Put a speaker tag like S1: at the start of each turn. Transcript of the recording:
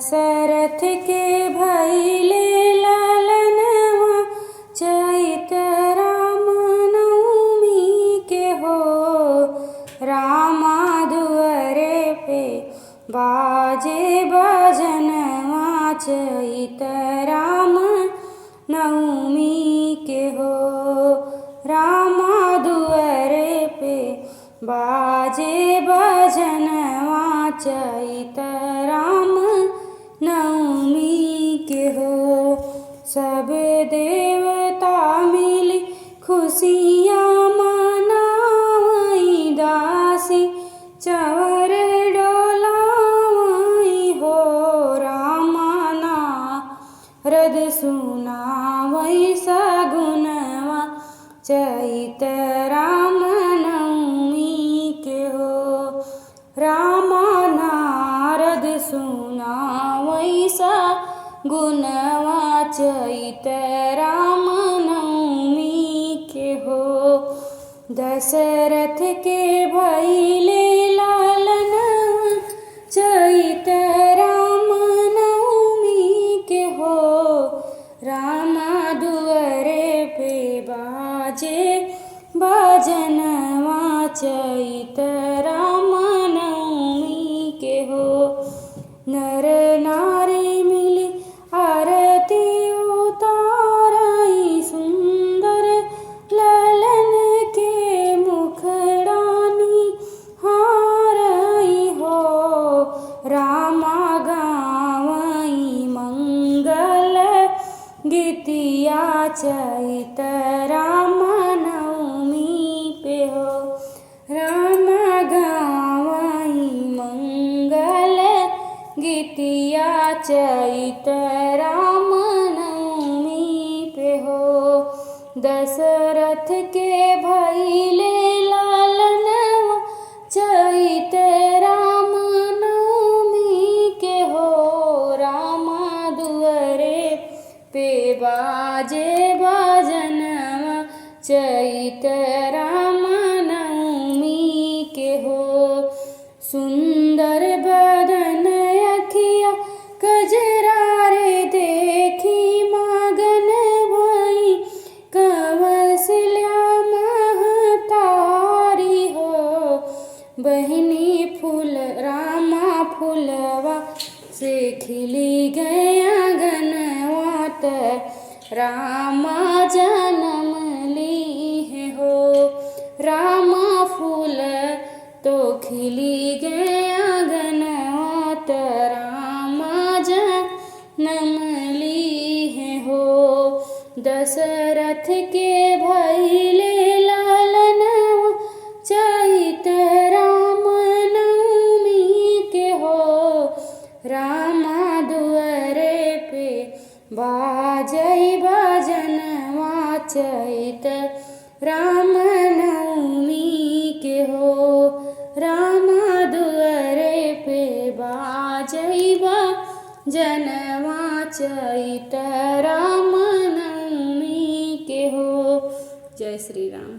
S1: दशरथ के भइले लालनवा चैत राम नवमी के हो। रामा दुअरे पे बाजे बजनवा चैत राम नवमी के हो। रामा दुअरे पे बाजे बजनवा चैत राम नवमी के हो। सब देवता मिली खुशियाँ मनावई दासी चवर डोलावई हो। रामा नारद सुनावई सगुनवा चैत राम नवमी के हो। रामा नारद सुनावई सगुनवा चैत राम नवमी के हो। दशरथ के भइले लालनवा चैत राम नवमी के हो। रामा दुअरे पे बाजे बजनवा चैत राम नवमी के हो। नर नारी मिली आरती उतारई सुंदर ललन के मुखड़ानी हारई हो। रामा गावई मंगल गीतिया चैत राम नवमी पे हो। रामा गावई मंगल गीतिया चैत राम नवमी पे हो। दशरथ के भइले लालनवा चैत राम नवमी के हो। रामा दुअरे पे बाजे बजनवा चैत राम नवमी के हो। सुंदर बदन अखिया कजरारे देखी मगन भई कवसल्या महतारी हो। बहिनी फूल रामा फूलवा से खिली गया गनवा त रामा जन्म ली है हो। रामा फूल तो खिली गया गनवा त रामा जन्म ली है हो। दशरथ के भइले लालनवा चैत राम नवमी के हो। रामा दुअरे पे बाजई बजनवा चैत राम नवमी के हो। रामा दुअरे पे बाजई बजनवा चैत राम नवमी के हो। जय श्री राम।